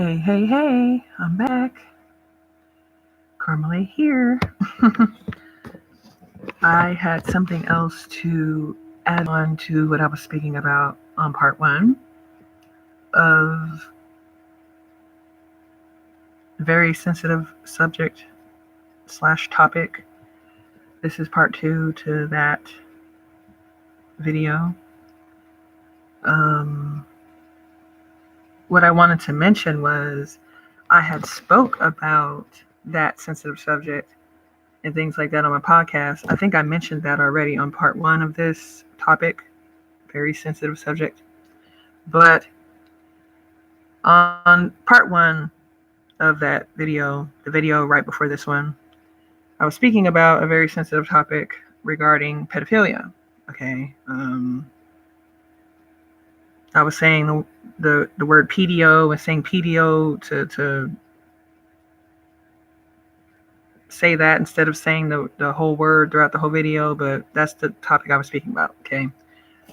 Hey, I'm back. Carmelite here. I had something else to add on to what I was speaking about on part one of very sensitive subject slash topic. This is part two to that video. What I wanted to mention was I had spoke about that sensitive subject and things like that on my podcast. I think I mentioned that already on part one of this topic, very sensitive subject. But on part one of that video, the video right before this one, I was speaking about a very sensitive topic regarding pedophilia. Okay. I was saying the word PDO and saying PDO to say that instead of saying the whole word throughout the whole video, but that's the topic I was speaking about. Okay.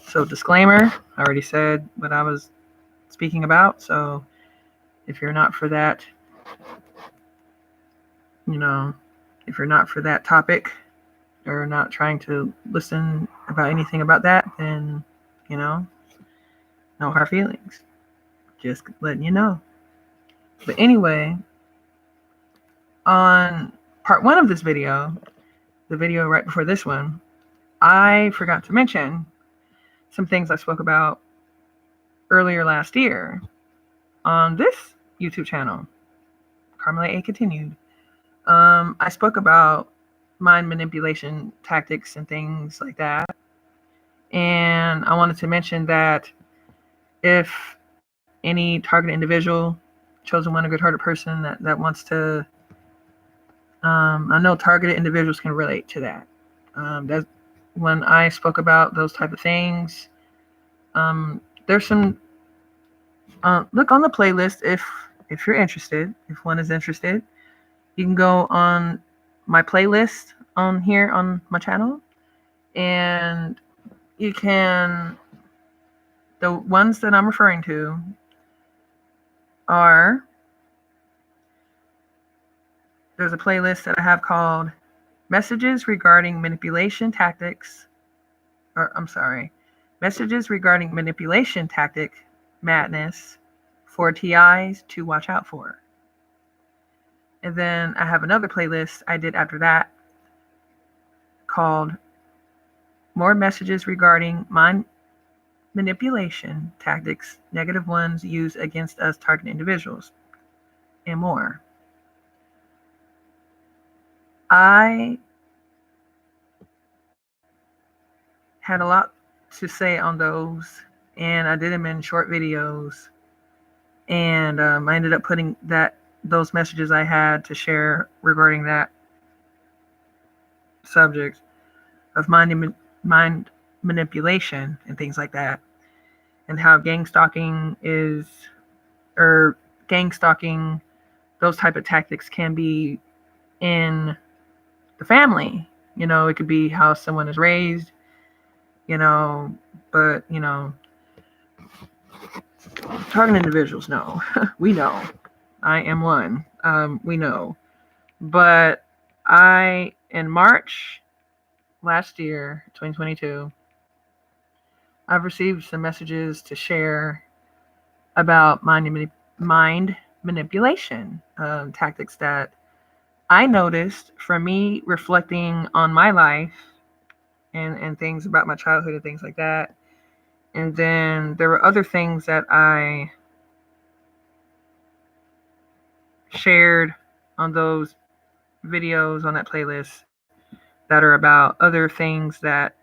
So disclaimer, I already said what I was speaking about. So if you're not for that, if you're not for that topic or not trying to listen about anything about that, then, no hard feelings. Just letting you know. But anyway, on part one of this video, the video right before this one, I forgot to mention some things I spoke about earlier last year on this YouTube channel, Carmelite A Continued. I spoke about mind manipulation tactics and things like that. And I wanted to mention that if any targeted individual, chosen one, a good-hearted person that wants to, I know targeted individuals can relate to that. That when I spoke about those type of things, there's some, look on the playlist if you're interested, if one is interested. You can go on my playlist on here on my channel, and you can, the ones that I'm referring to are, there's a playlist that I have called Messages Regarding Manipulation Tactics, Messages Regarding Manipulation Tactic Madness for TIs to Watch Out For. And then I have another playlist I did after that called More Messages Regarding Mind Manipulation Tactics, Negative Ones Used Against Us Targeted Individuals, and more. I had a lot to say on those, and I did them in short videos, and I ended up putting those messages I had to share regarding that subject of mind manipulation and things like that, and how gang stalking, those type of tactics can be in the family. It could be how someone is raised, but, target individuals, no. We know. I am one. We know. But in March last year, 2022, I've received some messages to share about mind manipulation tactics that I noticed from me reflecting on my life and things about my childhood and things like that. And then there were other things that I shared on those videos on that playlist that are about other things that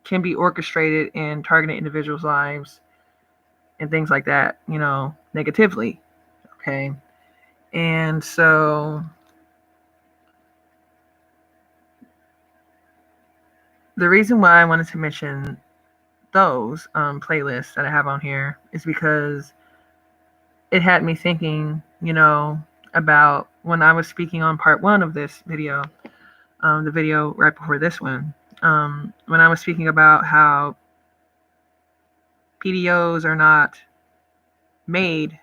can be orchestrated in targeted individuals' lives and things like that, negatively. Okay. And so the reason why I wanted to mention those playlists that I have on here is because it had me thinking, about when I was speaking on part one of this video, the video right before this one, when I was speaking about how PDOs are not made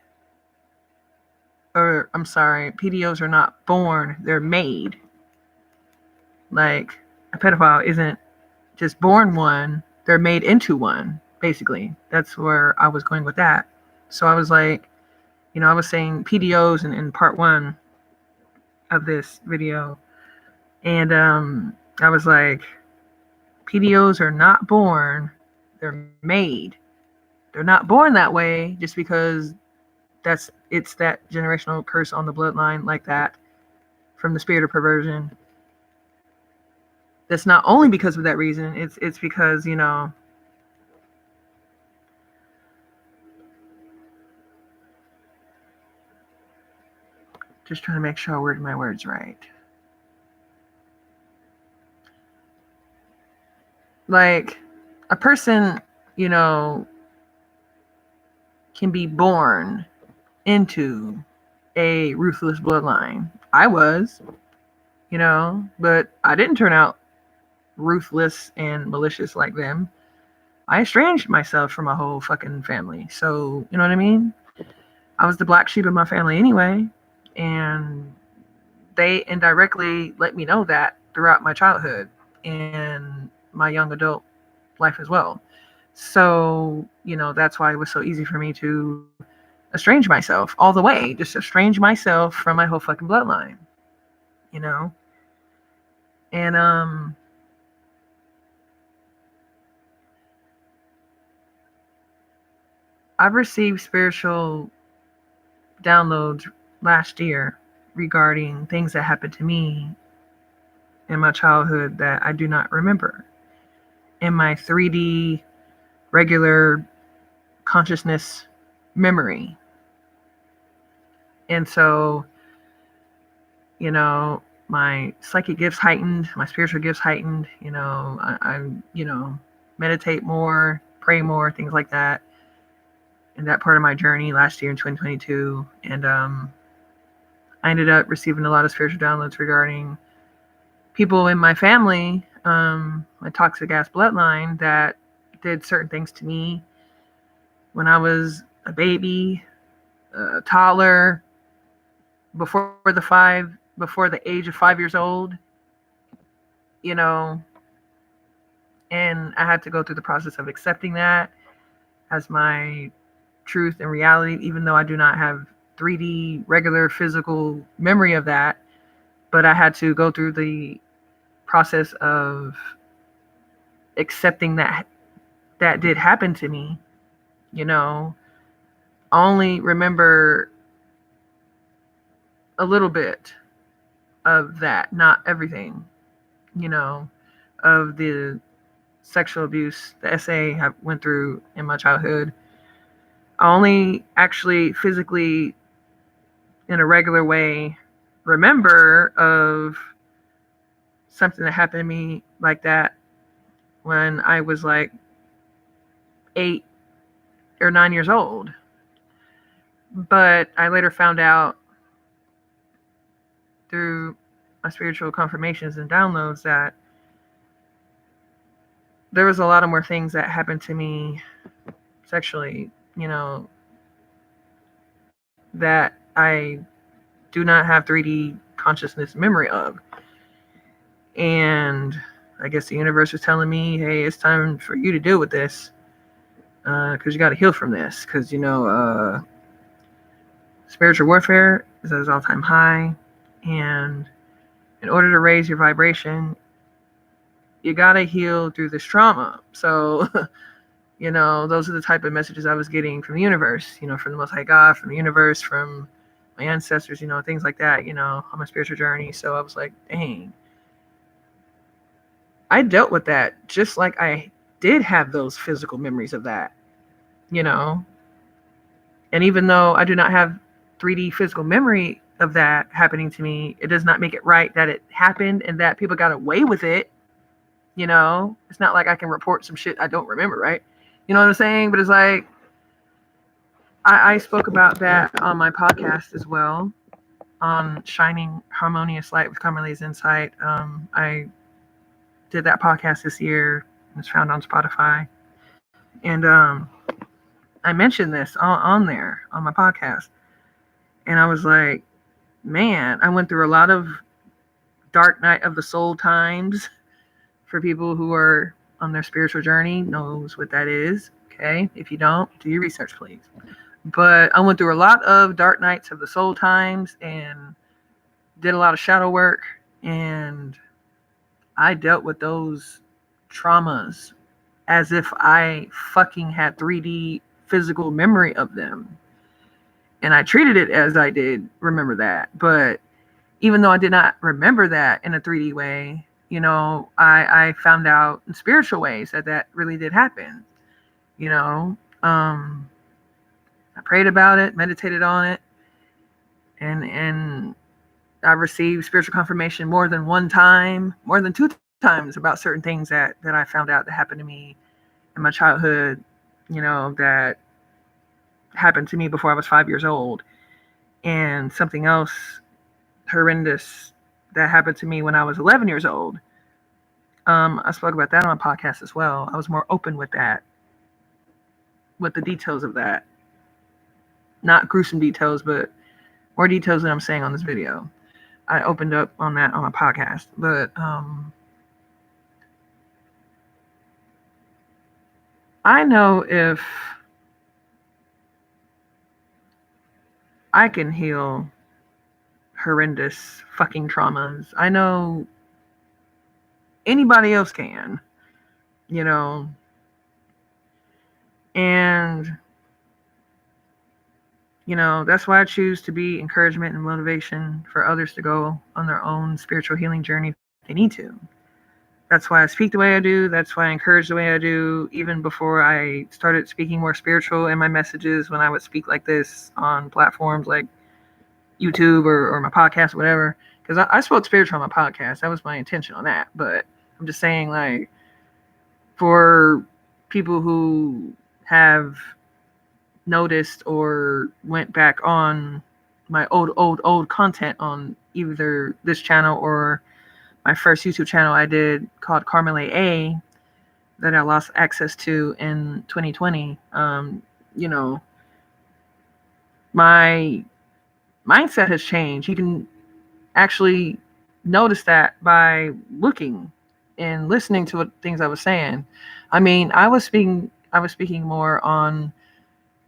or I'm sorry, PDOs are not born, they're made. Like, a pedophile isn't just born one, they're made into one, basically. That's where I was going with that. So I was like, I was saying PDOs in part one of this video. And I was like, PDOs are not born, they're made. They're not born that way just because it's that generational curse on the bloodline like that from the spirit of perversion. That's not only because of that reason, it's because, just trying to make sure I word my words right. Like, a person, can be born into a ruthless bloodline. I was, but I didn't turn out ruthless and malicious like them. I estranged myself from my whole fucking family. So, you know what I mean? I was the black sheep of my family anyway. And they indirectly let me know that throughout my childhood and my young adult life as well. So, that's why it was so easy for me to estrange myself all the way, just estrange myself from my whole fucking bloodline, and I've received spiritual downloads last year regarding things that happened to me in my childhood that I do not remember in my 3D regular consciousness memory. And so, my psychic gifts heightened, my spiritual gifts heightened, I meditate more, pray more, things like that. In that part of my journey last year in 2022. And I ended up receiving a lot of spiritual downloads regarding people in my family, my toxic ass bloodline, that did certain things to me when I was a baby, a toddler, before the age of 5 years old, and I had to go through the process of accepting that as my truth and reality, even though I do not have 3D regular physical memory of that. But I had to go through the process of accepting that did happen to me. I only remember a little bit of that, not everything, of the sexual abuse, the SA I went through in my childhood. I only actually physically, in a regular way, remember of something that happened to me like that when I was like 8 or 9 years old. But I later found out through my spiritual confirmations and downloads that there was a lot of more things that happened to me sexually, that I do not have 3D consciousness memory of. And I guess the universe was telling me, hey, it's time for you to deal with this, because you got to heal from this, because, spiritual warfare is at its all-time high, and in order to raise your vibration, you got to heal through this trauma. So, those are the type of messages I was getting from the universe, from the Most High God, from the universe, from my ancestors, things like that, on my spiritual journey. So I was like, dang, I dealt with that just like I did have those physical memories of that, and even though I do not have 3D physical memory of that happening to me, it does not make it right that it happened and that people got away with it. It's not like I can report some shit I don't remember, right? You know what I'm saying? But it's like, I spoke about that on my podcast as well, on Shining Harmonious Light with Carmelia's Insight. I did that podcast this year. It's found on Spotify. And I mentioned this on there on my podcast. And I was like, man, I went through a lot of dark night of the soul times. For people who are on their spiritual journey, knows what that is. Okay, if you don't, do your research, please. But I went through a lot of dark nights of the soul times and did a lot of shadow work, and I dealt with those traumas as if I fucking had 3D physical memory of them. And I treated it as I did remember that. But even though I did not remember that in a 3D way, you know, I found out in spiritual ways that really did happen. You know, I prayed about it, meditated on it, and I received spiritual confirmation more than one time, more than two times about certain things that I found out that happened to me in my childhood, you know, that happened to me before I was 5 years old. And something else horrendous that happened to me when I was 11 years old. I spoke about that on my podcast as well. I was more open with that, with the details of that. Not gruesome details, but more details than I'm saying on this video. I opened up on that on my podcast. But I know if I can heal horrendous fucking traumas, I know anybody else can, you know. And, you know, that's why I choose to be encouragement and motivation for others to go on their own spiritual healing journey if they need to. That's why I speak the way I do. That's why I encourage the way I do, even before I started speaking more spiritual in my messages, when I would speak like this on platforms like YouTube or my podcast, or whatever. Because I spoke spiritual on my podcast. That was my intention on that. But I'm just saying, like, for people who have noticed or went back on my old content on either this channel or my first YouTube channel I did called Carmela A that I lost access to in 2020. You know, my mindset has changed. You can actually notice that by looking and listening to what things I was saying. I mean, I was speaking more on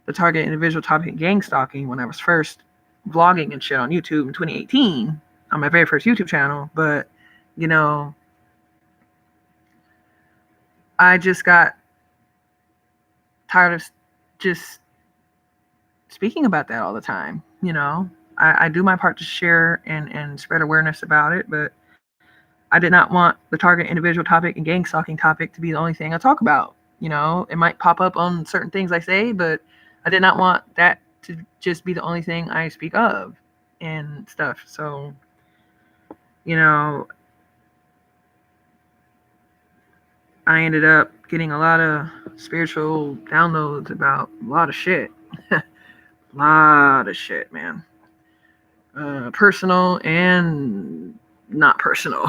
the target individual topic, gang stalking, when I was first vlogging and shit on YouTube in 2018 on my very first YouTube channel. But, you know, I just got tired of just speaking about that all the time. You know, I do my part to share and spread awareness about it, but I did not want the target individual topic and gang stalking topic to be the only thing I talk about. You know, it might pop up on certain things I say, but I did not want that to just be the only thing I speak of and stuff. So, you know, I ended up getting a lot of spiritual downloads about a lot of shit. A lot of shit, man. Personal and not personal.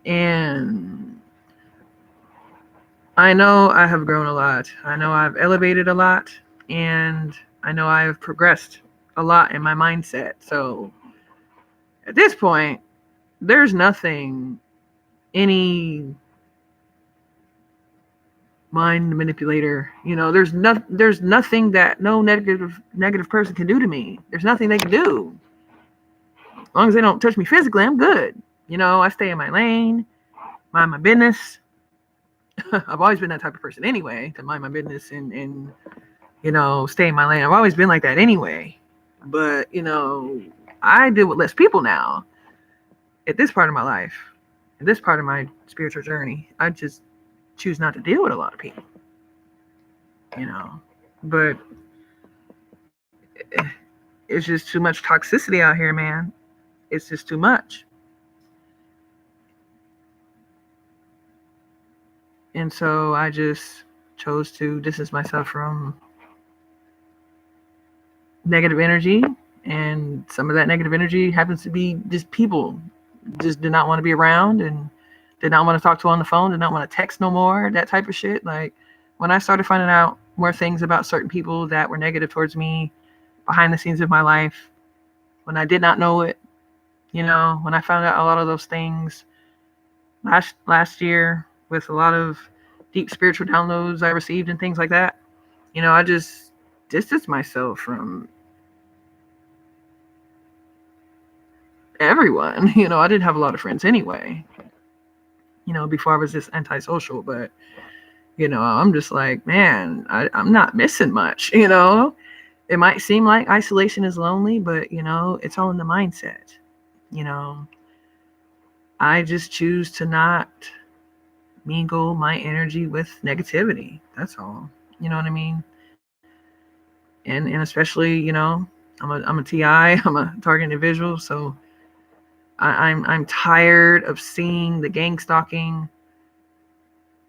And I know I have grown a lot. I know I've elevated a lot, and I know I've progressed a lot in my mindset. So at this point, there's nothing any mind manipulator, you know, there's nothing that no negative person can do to me. There's nothing they can do. As long as they don't touch me physically, I'm good. You know, I stay in my lane, mind my business. I've always been that type of person anyway, to mind my business and you know, stay in my lane. I've always been like that anyway. But, you know, I deal with less people now at this part of my life, at this part of my spiritual journey. I just choose not to deal with a lot of people, you know. But it's just too much toxicity out here, man. It's just too much. And so I just chose to distance myself from negative energy. And some of that negative energy happens to be just people just did not want to be around and did not want to talk to on the phone, did not want to text no more, that type of shit. Like, when I started finding out more things about certain people that were negative towards me, behind the scenes of my life when I did not know it. You know, when I found out a lot of those things last year with a lot of deep spiritual downloads I received and things like that. You know, I just distanced myself from everyone. You know, I didn't have a lot of friends anyway, you know, before I was just antisocial. But, you know, I'm just like, man, I'm not missing much, you know. It might seem like isolation is lonely, but, you know, it's all in the mindset. You know, I just choose to not mingle my energy with negativity. That's all. You know what I mean? And especially, you know, I'm a TI, I'm a target individual, so I'm tired of seeing the gang stalking,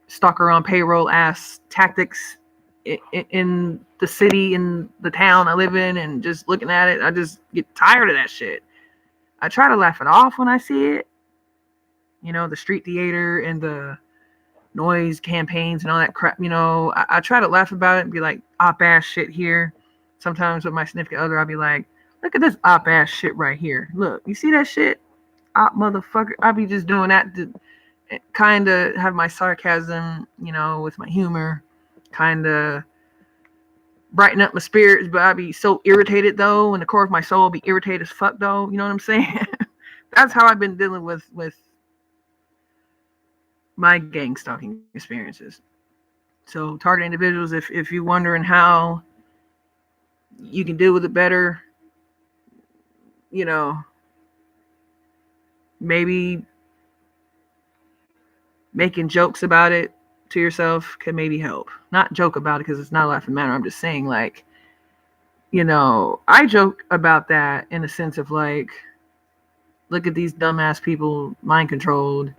stalker on payroll ass tactics in the city, in the town I live in, and just looking at it, I just get tired of that shit. I try to laugh it off when I see it, you know, the street theater and the noise campaigns and all that crap. You know, I try to laugh about it and be like, op ass shit here. Sometimes with my significant other, I'll be like, look at this op ass shit right here. Look, you see that shit? Op motherfucker. I'll be just doing that to kind of have my sarcasm, you know, with my humor, kind of brighten up my spirits. But I'll be so irritated though, and the core of my soul will be irritated as fuck though. You know what I'm saying? That's how I've been dealing with my gang stalking experiences. So target individuals, if you're wondering how you can deal with it better, you know, maybe making jokes about it to yourself can maybe help. Not joke about it because it's not a laughing matter. I'm just saying, like, you know, I joke about that in a sense of like, look at these dumbass people, mind controlled,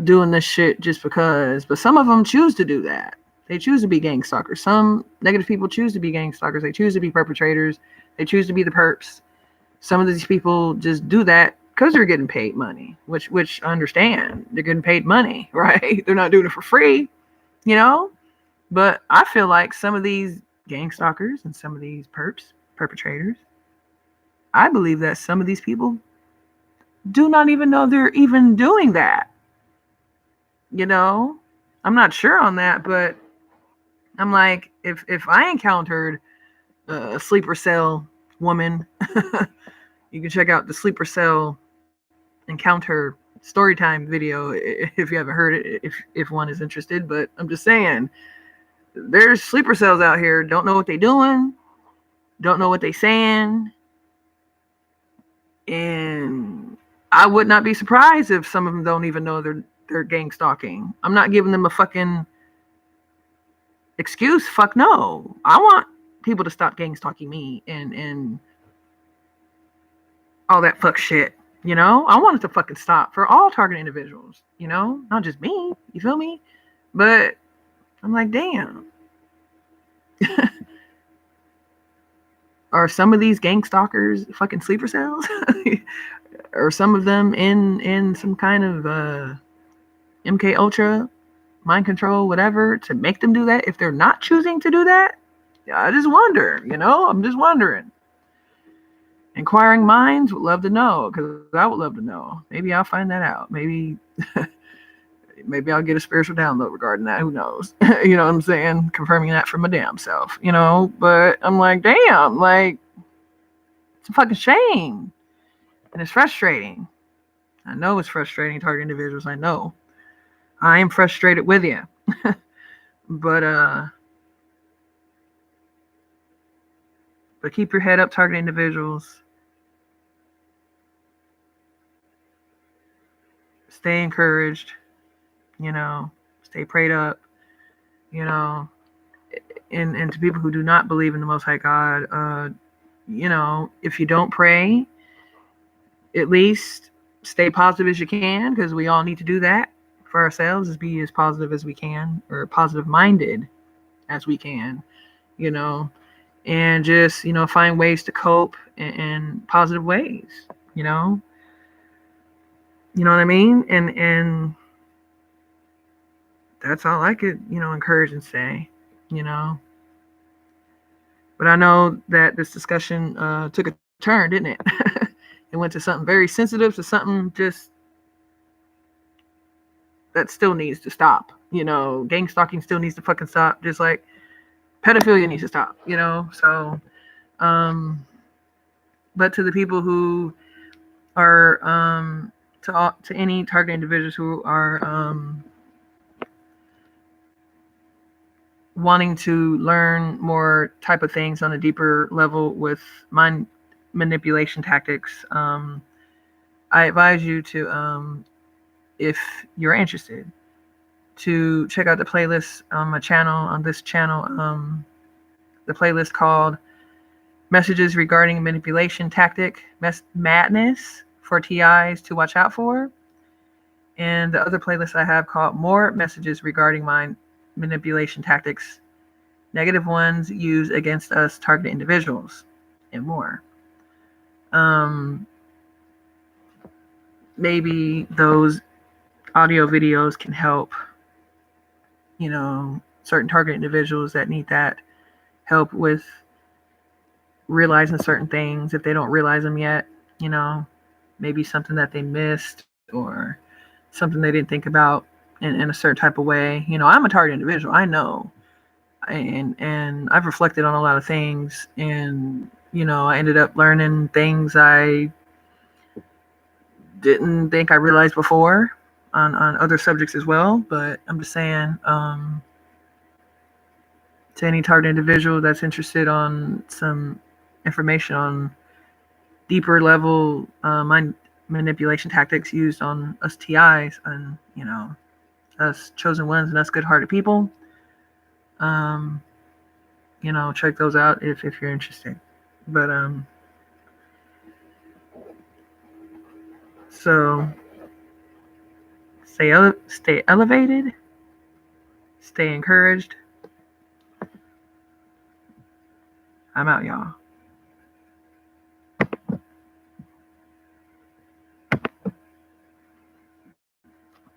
doing this shit just because. But some of them choose to do that. They choose to be gang stalkers. Some negative people choose to be gang stalkers. They choose to be perpetrators. They choose to be the perps. Some of these people just do that because they're getting paid money, which I understand. They're getting paid money, right? They're not doing it for free, you know? But I feel like some of these gang stalkers and some of these perpetrators, I believe that some of these people do not even know they're even doing that. You know? I'm not sure on that, but I'm like, if I encountered a sleeper cell woman, you can check out the sleeper cell encounter story time video if you haven't heard it, if one is interested. But I'm just saying, there's sleeper cells out here, don't know what they doing, don't know what they saying, and I would not be surprised if some of them don't even know they're gang stalking. I'm not giving them a fucking excuse. Fuck no. I want people to stop gang stalking me and all that fuck shit. You know, I want it to fucking stop for all target individuals, you know, not just me. You feel me? But I'm like, damn. Are some of these gang stalkers fucking sleeper cells? Or some of them in some kind of MK Ultra, mind control, whatever, to make them do that if they're not choosing to do that? Yeah, I just wonder, you know? I'm just wondering. Inquiring minds would love to know, because I would love to know. Maybe I'll find that out. Maybe I'll get a spiritual download regarding that. Who knows? You know what I'm saying? Confirming that for my damn self, you know? But I'm like, damn, like, it's a fucking shame. And it's frustrating. I know it's frustrating, target individuals. I know. I am frustrated with you. But keep your head up, target individuals. Stay encouraged. You know, stay prayed up. You know, and to people who do not believe in the Most High God, you know, if you don't pray, at least stay positive as you can, because we all need to do that for ourselves, is be as positive as we can, or positive minded as we can, you know, and just, you know, find ways to cope in positive ways, you know what I mean? And that's all I could, you know, encourage and say, you know. But I know that this discussion took a turn, didn't it? It went to something very sensitive, to something just that still needs to stop. Gang stalking still needs to fucking stop, just like pedophilia needs to stop. So, but to the people who are to any target individuals who are wanting to learn more type of things on a deeper level with mind manipulation tactics, I advise you to, if you're interested, to check out the playlist on my channel, on this channel, the playlist called Messages Regarding Manipulation Tactic Madness for TIs to Watch Out For. And the other playlist I have called More Messages Regarding Mind Manipulation Tactics, Negative Ones Used Against Us Targeted Individuals, and more. Maybe those audio videos can help, certain target individuals that need that help with realizing certain things if they don't realize them yet. Maybe something that they missed or something they didn't think about in a certain type of way. I'm a target individual, I know, and I've reflected on a lot of things, and I ended up learning things I didn't think I realized before on other subjects as well. But I'm just saying, to any target individual that's interested on some information on deeper level mind manipulation tactics used on us TIs and us chosen ones and us good-hearted people, check those out if you're interested. But so stay elevated, stay encouraged. I'm out, y'all.